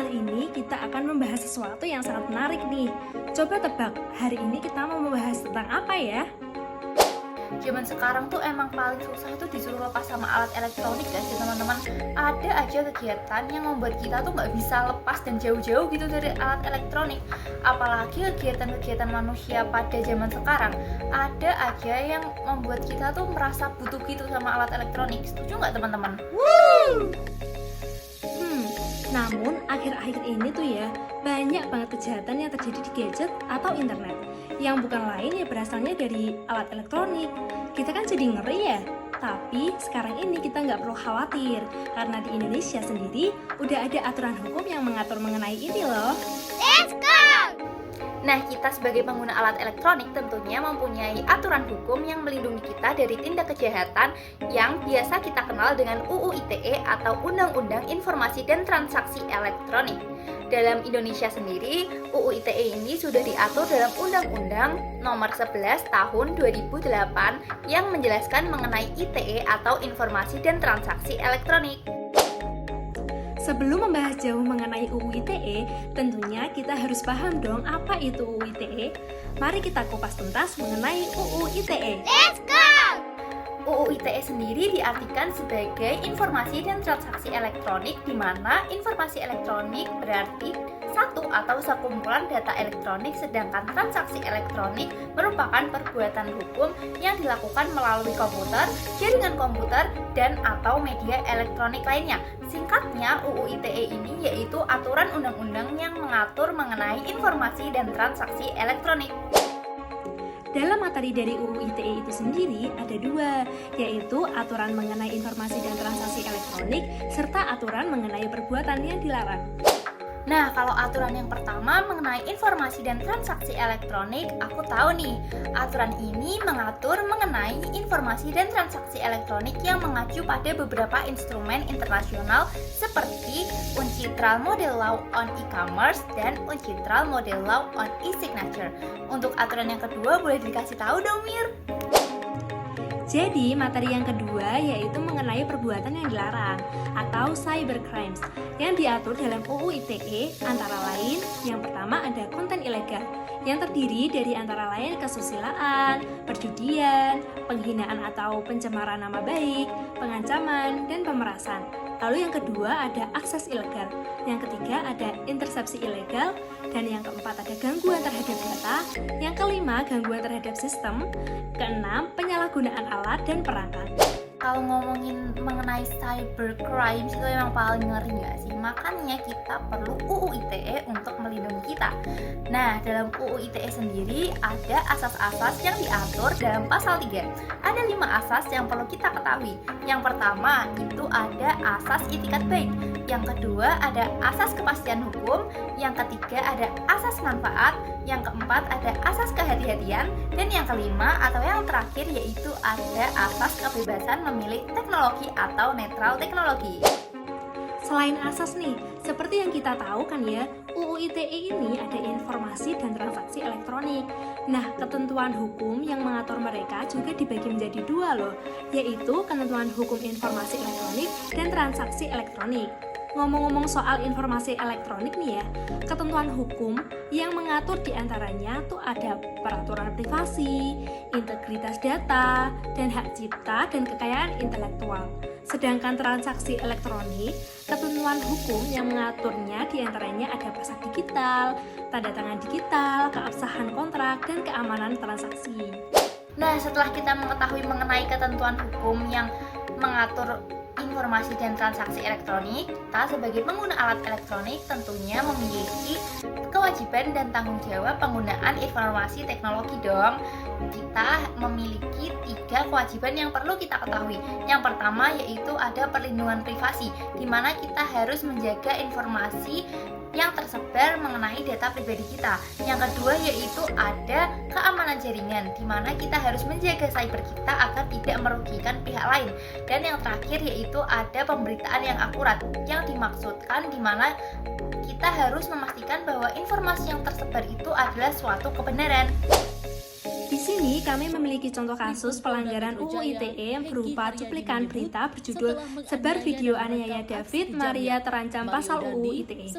Kali ini kita akan membahas sesuatu yang sangat menarik nih. Coba tebak, hari ini kita mau membahas tentang apa ya? Zaman sekarang tuh emang paling susah itu disuruh lepas sama alat elektronik guys ya teman-teman. Ada aja kegiatan yang membuat kita tuh nggak bisa lepas dan jauh-jauh gitu dari alat elektronik. Apalagi kegiatan-kegiatan manusia pada zaman sekarang, ada aja yang membuat kita tuh merasa butuh gitu sama alat elektronik. Setuju nggak teman-teman? Namun akhir-akhir ini tuh ya, banyak banget kejahatan yang terjadi di gadget atau internet yang bukan lain ya berasalnya dari alat elektronik. Kita kan jadi ngeri ya. Tapi sekarang ini kita nggak perlu khawatir karena di Indonesia sendiri udah ada aturan hukum yang mengatur mengenai ini loh. Let's go! Nah, kita sebagai pengguna alat elektronik tentunya mempunyai aturan hukum yang melindungi kita dari tindak kejahatan yang biasa kita kenal dengan UU ITE atau Undang-Undang Informasi dan Transaksi Elektronik. Dalam Indonesia sendiri, UU ITE ini sudah diatur dalam Undang-Undang Nomor 11 Tahun 2008 yang menjelaskan mengenai ITE atau Informasi dan Transaksi Elektronik. Sebelum membahas jauh mengenai UU ITE, tentunya kita harus paham dong apa itu UU ITE. Mari kita kupas tuntas mengenai UU ITE. Let's go! UU ITE sendiri diartikan sebagai informasi dan transaksi elektronik, di mana informasi elektronik berarti satu atau sekumpulan data elektronik, sedangkan transaksi elektronik merupakan perbuatan hukum yang dilakukan melalui komputer, jaringan komputer, dan atau media elektronik lainnya. Singkatnya, UU ITE ini yaitu aturan undang-undang yang mengatur mengenai informasi dan transaksi elektronik. Dalam materi dari UU ITE itu sendiri ada dua, yaitu aturan mengenai informasi dan transaksi elektronik serta aturan mengenai perbuatan yang dilarang. Nah, kalau aturan yang pertama mengenai informasi dan transaksi elektronik, aku tahu nih. Aturan ini mengatur mengenai informasi dan transaksi elektronik yang mengacu pada beberapa instrumen internasional seperti UNCITRAL Model Law on E-commerce dan UNCITRAL Model Law on E-signature. Untuk aturan yang kedua, boleh dikasih tahu dong, Mir? Jadi, materi yang kedua yaitu mengenai perbuatan yang dilarang atau cybercrimes yang diatur dalam UU ITE antara lain yang pertama ada konten ilegal yang terdiri dari antara lain kesusilaan, perjudian, penghinaan atau pencemaran nama baik, pengancaman, dan pemerasan. Lalu yang kedua ada akses ilegal, yang ketiga ada intersepsi ilegal, dan yang keempat ada gangguan terhadap data, yang kelima gangguan terhadap sistem, keenam penyalahgunaan alat dan perangkat. Kalau ngomongin mengenai cybercrime itu emang paling ngeri nggak sih? Makanya kita perlu UU ITE untuk melindungi kita. Nah, dalam UU ITE sendiri ada asas-asas yang diatur dalam pasal 3. Ada 5 asas yang perlu kita ketahui. Yang pertama itu ada asas itikat baik. Yang kedua ada asas kepastian hukum. Yang ketiga ada asas manfaat. Yang keempat ada asas kehati-hatian. Dan yang kelima atau yang terakhir yaitu ada asas kebebasan memilih teknologi atau netral teknologi. Selain asas nih, seperti yang kita tahu kan ya, UU ITE ini ada informasi dan transaksi elektronik. Nah, ketentuan hukum yang mengatur mereka juga dibagi menjadi dua loh, yaitu ketentuan hukum informasi elektronik dan transaksi elektronik. Ngomong-ngomong soal informasi elektronik nih ya, ketentuan hukum yang mengatur diantaranya tuh ada peraturan privasi, integritas data, dan hak cipta dan kekayaan intelektual. Sedangkan transaksi elektronik, ketentuan hukum yang mengaturnya diantaranya ada pasak digital, tanda tangan digital, keabsahan kontrak, dan keamanan transaksi. Nah, setelah kita mengetahui mengenai ketentuan hukum yang mengatur informasi dan transaksi elektronik, kita sebagai pengguna alat elektronik tentunya memiliki kewajiban dan tanggung jawab penggunaan informasi teknologi dong. Kita memiliki 3 kewajiban yang perlu kita ketahui. Yang pertama yaitu ada perlindungan privasi, di mana kita harus menjaga informasi yang tersebar mengenai data pribadi kita. Yang kedua yaitu ada keamanan jaringan, di mana kita harus menjaga cyber kita agar tidak merugikan pihak lain. Dan yang terakhir yaitu ada pemberitaan yang akurat, yang dimaksudkan di mana kita harus memastikan bahwa informasi yang tersebar itu adalah suatu kebenaran. Bisa sini kami memiliki contoh kasus pelanggaran UU ITE yang berupa cuplikan berita berjudul "Sebar video aniaya David, Maria terancam pasal UU ITE".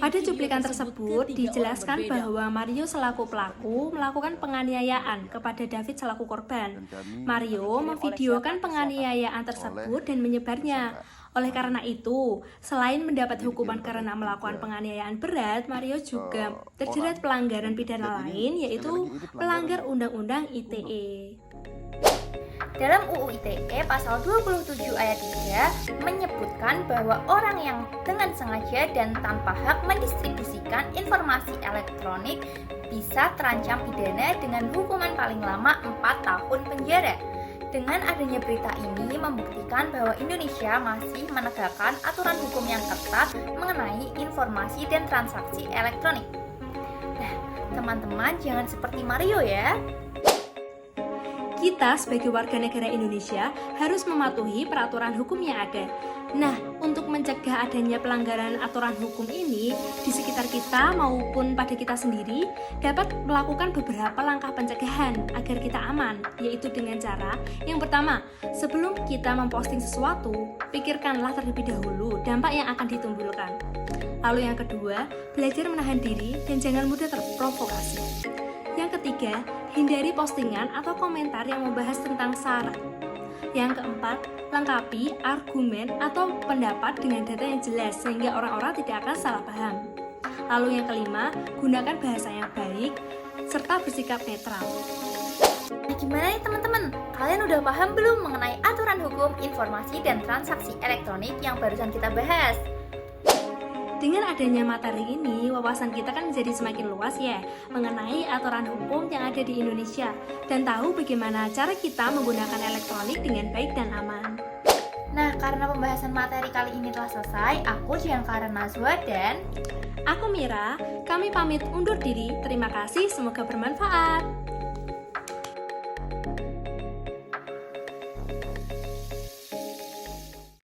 Pada cuplikan tersebut dijelaskan bahwa Mario selaku pelaku melakukan penganiayaan kepada David selaku korban. Mario memvideokan penganiayaan tersebut dan menyebarnya. Oleh karena itu, selain mendapat hukuman karena melakukan penganiayaan berat, Mario juga terjerat pelanggaran pidana lain, yaitu melanggar Undang-Undang ITE. Dalam UU ITE pasal 27 ayat 3 menyebutkan bahwa orang yang dengan sengaja dan tanpa hak mendistribusikan informasi elektronik bisa terancam pidana dengan hukuman paling lama 4 tahun penjara. Dengan adanya berita ini membuktikan bahwa Indonesia masih menegakkan aturan hukum yang ketat mengenai informasi dan transaksi elektronik. Nah, teman-teman jangan seperti Mario ya. Kita sebagai warga negara Indonesia harus mematuhi peraturan hukum yang ada. Nah, untuk mencegah adanya pelanggaran aturan hukum ini di sekitar kita maupun pada kita sendiri dapat melakukan beberapa langkah pencegahan agar kita aman, yaitu dengan cara yang pertama, sebelum kita memposting sesuatu, pikirkanlah terlebih dahulu dampak yang akan ditimbulkan. Lalu yang kedua, belajar menahan diri dan jangan mudah terprovokasi. Yang ketiga, hindari postingan atau komentar yang membahas tentang sara. Yang keempat, lengkapi argumen atau pendapat dengan data yang jelas sehingga orang-orang tidak akan salah paham. Lalu yang kelima, gunakan bahasa yang baik serta bersikap netral. Nah, gimana nih teman-teman? Kalian udah paham belum mengenai aturan hukum informasi dan transaksi elektronik yang barusan kita bahas? Dengan adanya materi ini, wawasan kita kan menjadi semakin luas ya mengenai aturan hukum yang ada di Indonesia dan tahu bagaimana cara kita menggunakan elektronik dengan baik dan aman. Nah, karena pembahasan materi kali ini telah selesai, aku Giancara Nazwa dan Aku Mira, kami pamit undur diri. Terima kasih, semoga bermanfaat.